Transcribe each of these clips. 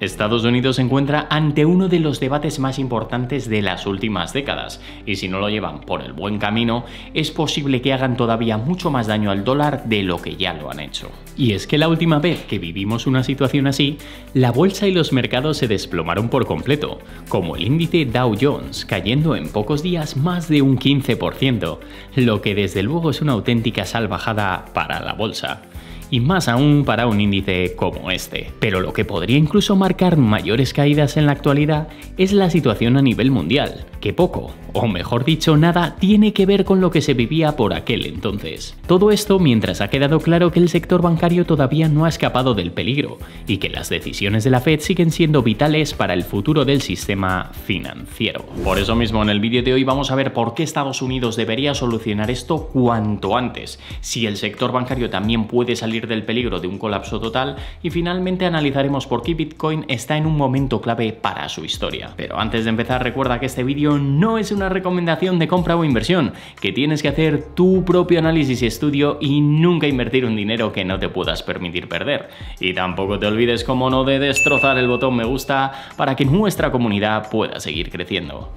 Estados Unidos se encuentra ante uno de los debates más importantes de las últimas décadas, y si no lo llevan por el buen camino, es posible que hagan todavía mucho más daño al dólar de lo que ya lo han hecho. Y es que la última vez que vivimos una situación así, la bolsa y los mercados se desplomaron por completo, como el índice Dow Jones, cayendo en pocos días más de un 15%, lo que desde luego es una auténtica salvajada para la bolsa. Y más aún para un índice como este. Pero lo que podría incluso marcar mayores caídas en la actualidad es la situación a nivel mundial, que poco, o mejor dicho nada, tiene que ver con lo que se vivía por aquel entonces. Todo esto mientras ha quedado claro que el sector bancario todavía no ha escapado del peligro y que las decisiones de la Fed siguen siendo vitales para el futuro del sistema financiero. Por eso mismo en el vídeo de hoy vamos a ver por qué Estados Unidos debería solucionar esto cuanto antes, si el sector bancario también puede salir del peligro de un colapso total y finalmente analizaremos por qué Bitcoin está en un momento clave para su historia. Pero antes de empezar recuerda que este vídeo no es una recomendación de compra o inversión, que tienes que hacer tu propio análisis y estudio y nunca invertir un dinero que no te puedas permitir perder. Y tampoco te olvides, como no, de destrozar el botón me gusta para que nuestra comunidad pueda seguir creciendo.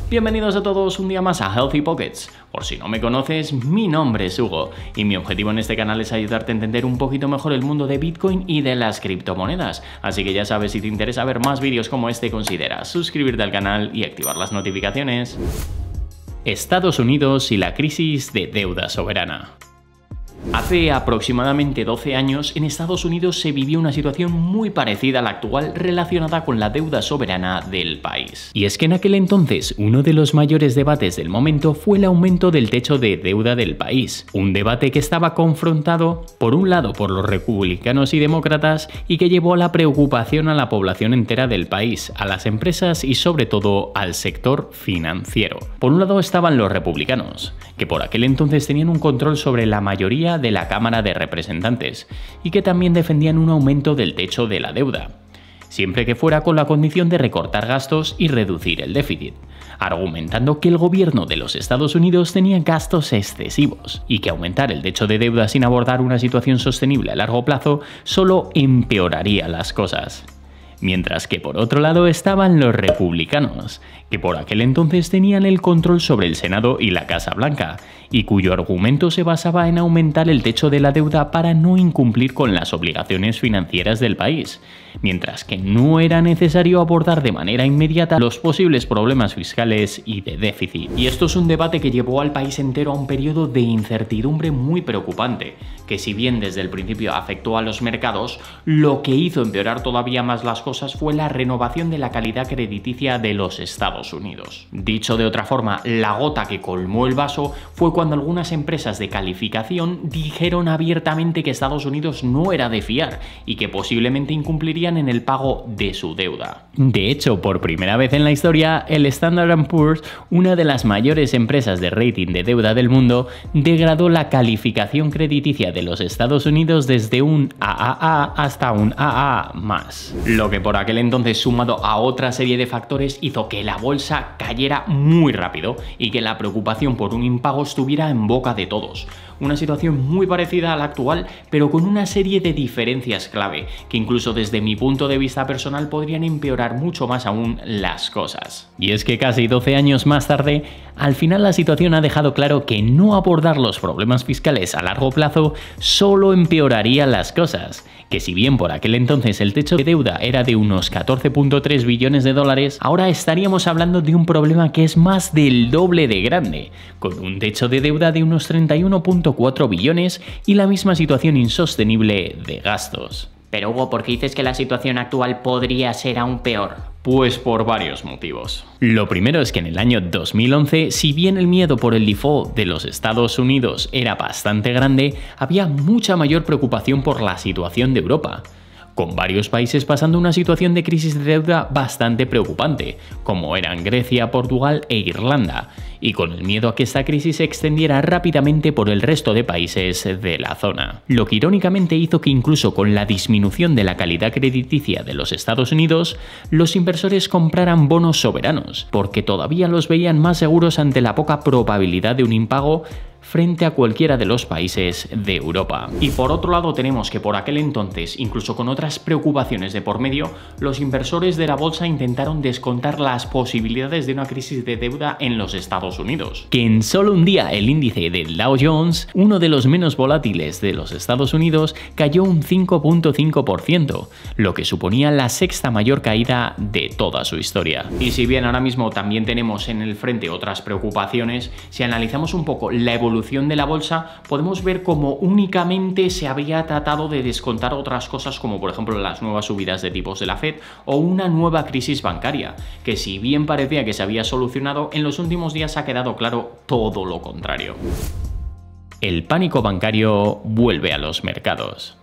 Bienvenidos a todos un día más a Healthy Pockets. Por si no me conoces, mi nombre es Hugo y mi objetivo en este canal es ayudarte a entender un poquito mejor el mundo de Bitcoin y de las criptomonedas. Así que ya sabes, si te interesa ver más vídeos como este, considera suscribirte al canal y activar las notificaciones. Estados Unidos y la crisis de deuda soberana. Hace aproximadamente 12 años en Estados Unidos se vivió una situación muy parecida a la actual relacionada con la deuda soberana del país. Y es que en aquel entonces uno de los mayores debates del momento fue el aumento del techo de deuda del país. Un debate que estaba confrontado por un lado por los republicanos y demócratas y que llevó a la preocupación a la población entera del país, a las empresas y sobre todo al sector financiero. Por un lado estaban los republicanos, que por aquel entonces tenían un control sobre la mayoría de la Cámara de Representantes y que también defendían un aumento del techo de la deuda, siempre que fuera con la condición de recortar gastos y reducir el déficit, argumentando que el gobierno de los Estados Unidos tenía gastos excesivos y que aumentar el techo de deuda sin abordar una situación sostenible a largo plazo solo empeoraría las cosas. Mientras que por otro lado estaban los republicanos, que por aquel entonces tenían el control sobre el Senado y la Casa Blanca, y cuyo argumento se basaba en aumentar el techo de la deuda para no incumplir con las obligaciones financieras del país, mientras que no era necesario abordar de manera inmediata los posibles problemas fiscales y de déficit. Y esto es un debate que llevó al país entero a un periodo de incertidumbre muy preocupante, que si bien desde el principio afectó a los mercados, lo que hizo empeorar todavía más las cosas fue la renovación de la calidad crediticia de los Estados Unidos. Dicho de otra forma, la gota que colmó el vaso fue cuando algunas empresas de calificación dijeron abiertamente que Estados Unidos no era de fiar y que posiblemente incumplirían en el pago de su deuda. De hecho, por primera vez en la historia, el Standard & Poor's, una de las mayores empresas de rating de deuda del mundo, degradó la calificación crediticia de los Estados Unidos desde un AAA hasta un AA+. Lo que por aquel entonces, sumado a otra serie de factores, hizo que la bolsa cayera muy rápido y que la preocupación por un impago estuviera en boca de todos. Una situación muy parecida a la actual, pero con una serie de diferencias clave, que incluso desde mi punto de vista personal podrían empeorar mucho más aún las cosas. Y es que casi 12 años más tarde, al final la situación ha dejado claro que no abordar los problemas fiscales a largo plazo solo empeoraría las cosas, que si bien por aquel entonces el techo de deuda era de unos 14.3 billones de dólares, ahora estaríamos hablando de un problema que es más del doble de grande, con un techo de deuda de unos 31.4 billones y la misma situación insostenible de gastos. Pero Hugo, ¿por qué dices que la situación actual podría ser aún peor? Pues por varios motivos. Lo primero es que en el año 2011, si bien el miedo por el default de los Estados Unidos era bastante grande, había mucha mayor preocupación por la situación de Europa, con varios países pasando una situación de crisis de deuda bastante preocupante, como eran Grecia, Portugal e Irlanda, y con el miedo a que esta crisis se extendiera rápidamente por el resto de países de la zona. Lo que irónicamente hizo que incluso con la disminución de la calidad crediticia de los Estados Unidos, los inversores compraran bonos soberanos, porque todavía los veían más seguros ante la poca probabilidad de un impago, frente a cualquiera de los países de Europa. Y por otro lado tenemos que por aquel entonces, incluso con otras preocupaciones de por medio, los inversores de la bolsa intentaron descontar las posibilidades de una crisis de deuda en los Estados Unidos. Que en solo un día el índice del Dow Jones, uno de los menos volátiles de los Estados Unidos, cayó un 5,5%, lo que suponía la sexta mayor caída de toda su historia. Y si bien ahora mismo también tenemos en el frente otras preocupaciones, si analizamos un poco la evolución de la bolsa, podemos ver cómo únicamente se había tratado de descontar otras cosas como por ejemplo las nuevas subidas de tipos de la Fed o una nueva crisis bancaria, que si bien parecía que se había solucionado, en los últimos días ha quedado claro todo lo contrario. El pánico bancario vuelve a los mercados.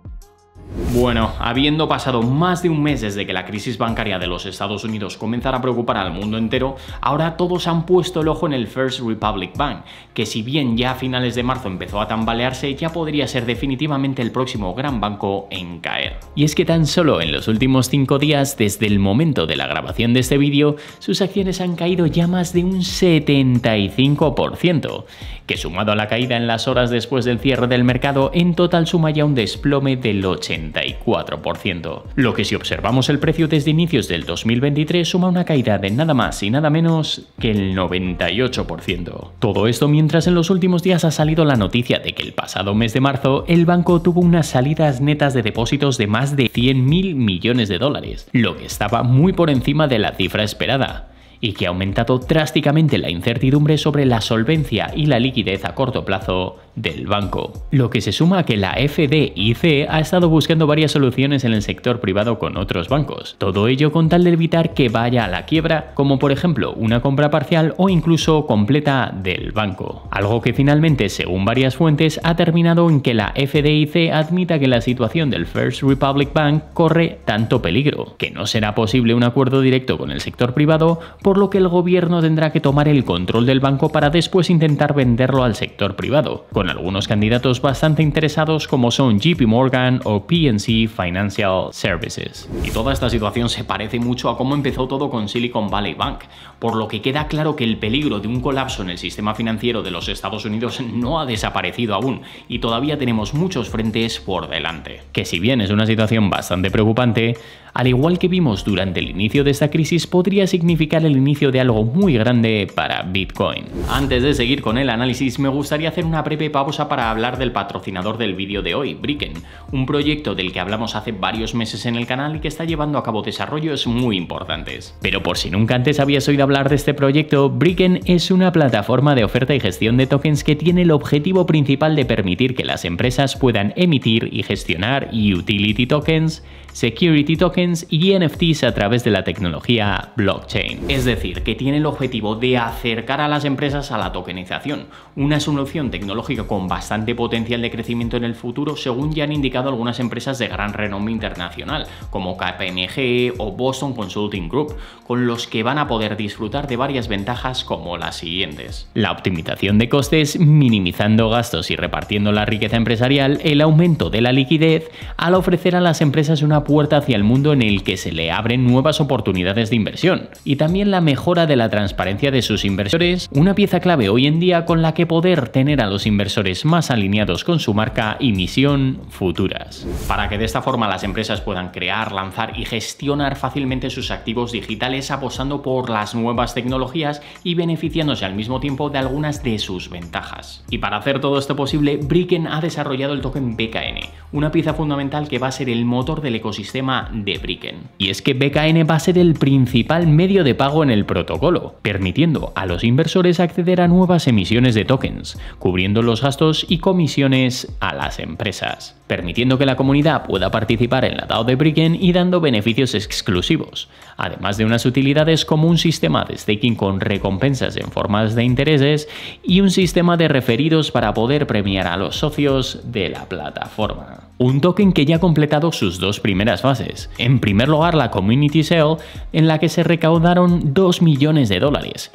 Bueno, habiendo pasado más de un mes desde que la crisis bancaria de los Estados Unidos comenzara a preocupar al mundo entero, ahora todos han puesto el ojo en el First Republic Bank, que si bien ya a finales de marzo empezó a tambalearse, ya podría ser definitivamente el próximo gran banco en caer. Y es que tan solo en los últimos 5 días, desde el momento de la grabación de este vídeo, sus acciones han caído ya más de un 75%, que sumado a la caída en las horas después del cierre del mercado, en total suma ya un desplome del 84%. Lo que si observamos el precio desde inicios del 2023 suma una caída de nada más y nada menos que el 98%. Todo esto mientras en los últimos días ha salido la noticia de que el pasado mes de marzo el banco tuvo unas salidas netas de depósitos de más de 100.000 millones de dólares, lo que estaba muy por encima de la cifra esperada, y que ha aumentado drásticamente la incertidumbre sobre la solvencia y la liquidez a corto plazo del banco. Lo que se suma a que la FDIC ha estado buscando varias soluciones en el sector privado con otros bancos. Todo ello con tal de evitar que vaya a la quiebra, como por ejemplo una compra parcial o incluso completa del banco. Algo que finalmente, según varias fuentes, ha terminado en que la FDIC admita que la situación del First Republic Bank corre tanto peligro, que no será posible un acuerdo directo con el sector privado, por lo que el gobierno tendrá que tomar el control del banco para después intentar venderlo al sector privado, con algunos candidatos bastante interesados como son JP Morgan o PNC Financial Services. Y toda esta situación se parece mucho a cómo empezó todo con Silicon Valley Bank, por lo que queda claro que el peligro de un colapso en el sistema financiero de los Estados Unidos no ha desaparecido aún y todavía tenemos muchos frentes por delante. Que si bien es una situación bastante preocupante, al igual que vimos durante el inicio de esta crisis, podría significar el inicio de algo muy grande para Bitcoin. Antes de seguir con el análisis, me gustaría hacer una breve pausa para hablar del patrocinador del vídeo de hoy, Bricken, un proyecto del que hablamos hace varios meses en el canal y que está llevando a cabo desarrollos muy importantes. Pero por si nunca antes habías oído hablar de este proyecto, Bricken es una plataforma de oferta y gestión de tokens que tiene el objetivo principal de permitir que las empresas puedan emitir y gestionar utility tokens, security tokens y NFTs a través de la tecnología blockchain. Es decir, que tiene el objetivo de acercar a las empresas a la tokenización, una solución tecnológica con bastante potencial de crecimiento en el futuro, según ya han indicado algunas empresas de gran renombre internacional, como KPMG o Boston Consulting Group, con los que van a poder disfrutar de varias ventajas como las siguientes: la optimización de costes, minimizando gastos y repartiendo la riqueza empresarial, el aumento de la liquidez, al ofrecer a las empresas una puerta hacia el mundo en el que se le abren nuevas oportunidades de inversión, y también la mejora de la transparencia de sus inversores, una pieza clave hoy en día con la que poder tener a los inversores más alineados con su marca y misión futuras, para que de esta forma las empresas puedan crear, lanzar y gestionar fácilmente sus activos digitales apostando por las nuevas tecnologías y beneficiándose al mismo tiempo de algunas de sus ventajas. Y para hacer todo esto posible, Bricken ha desarrollado el token BKN, una pieza fundamental que va a ser el motor del ecosistema de Bricken. Y es que BKN va a ser el principal medio de pago en el protocolo, permitiendo a los inversores acceder a nuevas emisiones de tokens, cubriendo los gastos y comisiones a las empresas, permitiendo que la comunidad pueda participar en la DAO de Bricken y dando beneficios exclusivos, además de unas utilidades como un sistema de staking con recompensas en formas de intereses y un sistema de referidos para poder premiar a los socios de la plataforma. un token que ya ha completado sus dos primeras fases. En primer lugar, la Community Sale, en la que se recaudaron $2 millones,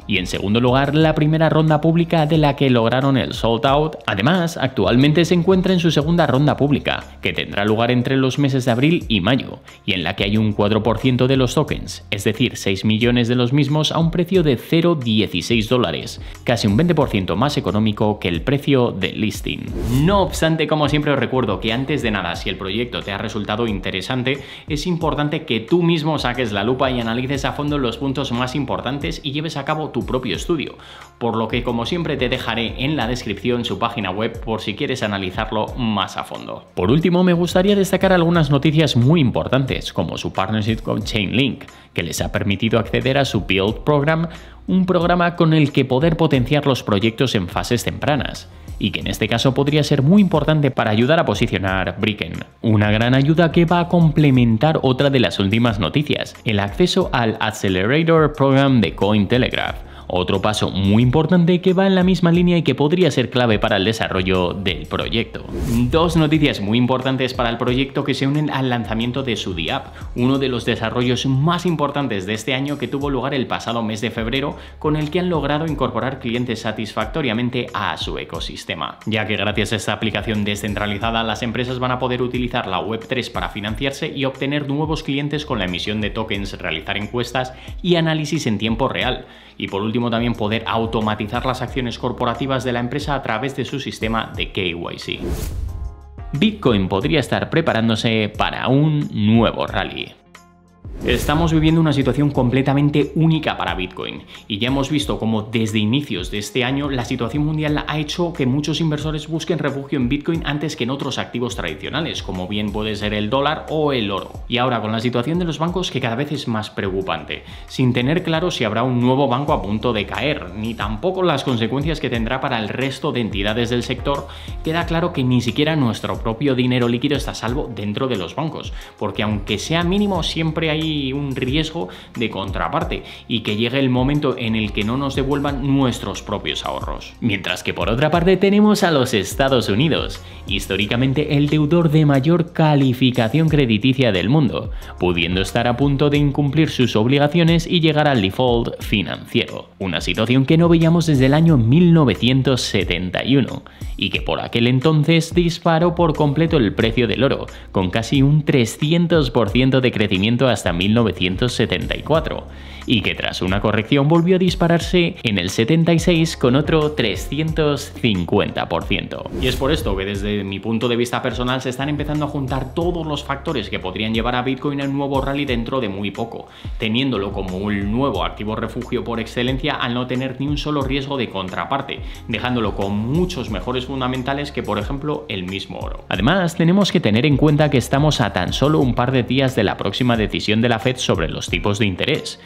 y en segundo lugar, la primera ronda pública de la que lograron el sold out. Además, actualmente se encuentra en su segunda ronda pública, que tendrá lugar entre los meses de abril y mayo, y en la que hay un 4% de los tokens, es decir, 6 millones de los mismos a un precio de $0.16, casi un 20% más económico que el precio de listing. No obstante, como siempre os recuerdo que antes de nada, si el proyecto te ha resultado interesante, es importante que tú mismo saques la lupa y analices a fondo los puntos más importantes y lleves a cabo tu propio estudio, por lo que como siempre te dejaré en la descripción su página web por si quieres analizarlo más a fondo. Por último, me gustaría destacar algunas noticias muy importantes, como su partnership con Chainlink, que les ha permitido acceder a su Build Program, un programa con el que poder potenciar los proyectos en fases tempranas, y que en este caso podría ser muy importante para ayudar a posicionar Bricken. Una gran ayuda que va a complementar otra de las últimas noticias, el acceso al Accelerator Program de Cointelegraph. Otro paso muy importante que va en la misma línea y que podría ser clave para el desarrollo del proyecto. Dos noticias muy importantes para el proyecto que se unen al lanzamiento de su DApp, uno de los desarrollos más importantes de este año que tuvo lugar el pasado mes de febrero, con el que han logrado incorporar clientes satisfactoriamente a su ecosistema, ya que gracias a esta aplicación descentralizada las empresas van a poder utilizar la Web3 para financiarse y obtener nuevos clientes con la emisión de tokens, realizar encuestas y análisis en tiempo real. Y por último también poder automatizar las acciones corporativas de la empresa a través de su sistema de KYC. Bitcoin podría estar preparándose para un nuevo rally. Estamos viviendo una situación completamente única para Bitcoin y ya hemos visto cómo desde inicios de este año la situación mundial ha hecho que muchos inversores busquen refugio en Bitcoin antes que en otros activos tradicionales, como bien puede ser el dólar o el oro. Y ahora con la situación de los bancos que cada vez es más preocupante, sin tener claro si habrá un nuevo banco a punto de caer, ni tampoco las consecuencias que tendrá para el resto de entidades del sector, queda claro que ni siquiera nuestro propio dinero líquido está a salvo dentro de los bancos, porque aunque sea mínimo siempre hay un riesgo de contraparte y que llegue el momento en el que no nos devuelvan nuestros propios ahorros. Mientras que por otra parte tenemos a los Estados Unidos, históricamente el deudor de mayor calificación crediticia del mundo, pudiendo estar a punto de incumplir sus obligaciones y llegar al default financiero, una situación que no veíamos desde el año 1971 y que por aquel entonces disparó por completo el precio del oro, con casi un 300% de crecimiento hasta 1974, y que tras una corrección volvió a dispararse en el 76 con otro 350%. Y es por esto que desde mi punto de vista personal se están empezando a juntar todos los factores que podrían llevar a Bitcoin a un nuevo rally dentro de muy poco, teniéndolo como un nuevo activo refugio por excelencia al no tener ni un solo riesgo de contraparte, dejándolo con muchos mejores fundamentales que por ejemplo el mismo oro. Además, tenemos que tener en cuenta que estamos a tan solo un par de días de la próxima decisión de la Fed sobre los tipos de interés.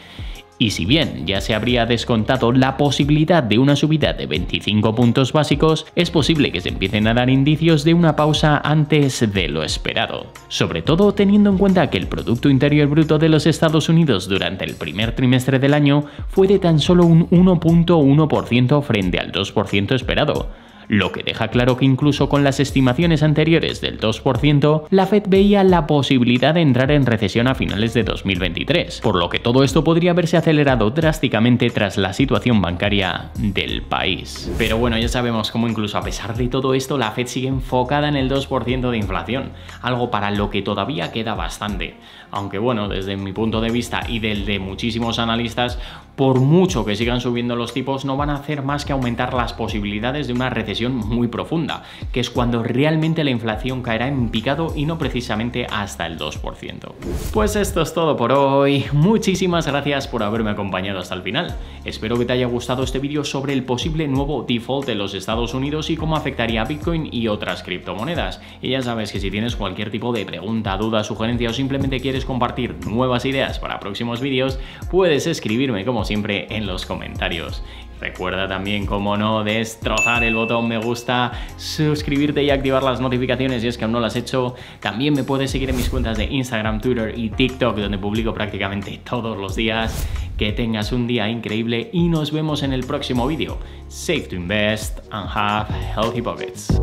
Y si bien ya se habría descontado la posibilidad de una subida de 25 puntos básicos, es posible que se empiecen a dar indicios de una pausa antes de lo esperado. Sobre todo teniendo en cuenta que el Producto Interior Bruto de los Estados Unidos durante el primer trimestre del año fue de tan solo un 1.1% frente al 2% esperado. Lo que deja claro que incluso con las estimaciones anteriores del 2%, la Fed veía la posibilidad de entrar en recesión a finales de 2023, por lo que todo esto podría haberse acelerado drásticamente tras la situación bancaria del país. Pero bueno, ya sabemos cómo incluso a pesar de todo esto, la Fed sigue enfocada en el 2% de inflación, algo para lo que todavía queda bastante. Aunque bueno, desde mi punto de vista y del de muchísimos analistas, por mucho que sigan subiendo los tipos, no van a hacer más que aumentar las posibilidades de una recesión muy profunda, que es cuando realmente la inflación caerá en picado y no precisamente hasta el 2%. Pues esto es todo por hoy. Muchísimas gracias por haberme acompañado hasta el final. Espero que te haya gustado este vídeo sobre el posible nuevo default de los Estados Unidos y cómo afectaría a Bitcoin y otras criptomonedas. Y ya sabes que si tienes cualquier tipo de pregunta, duda, sugerencia o simplemente quieres compartir nuevas ideas para próximos vídeos, puedes escribirme como siempre en los comentarios. Recuerda también, como no, destrozar el botón me gusta, suscribirte y activar las notificaciones si es que aún no lo has hecho. También me puedes seguir en mis cuentas de Instagram, Twitter y TikTok, donde publico prácticamente todos los días. Que tengas un día increíble y nos vemos en el próximo vídeo. Save to invest and have healthy pockets.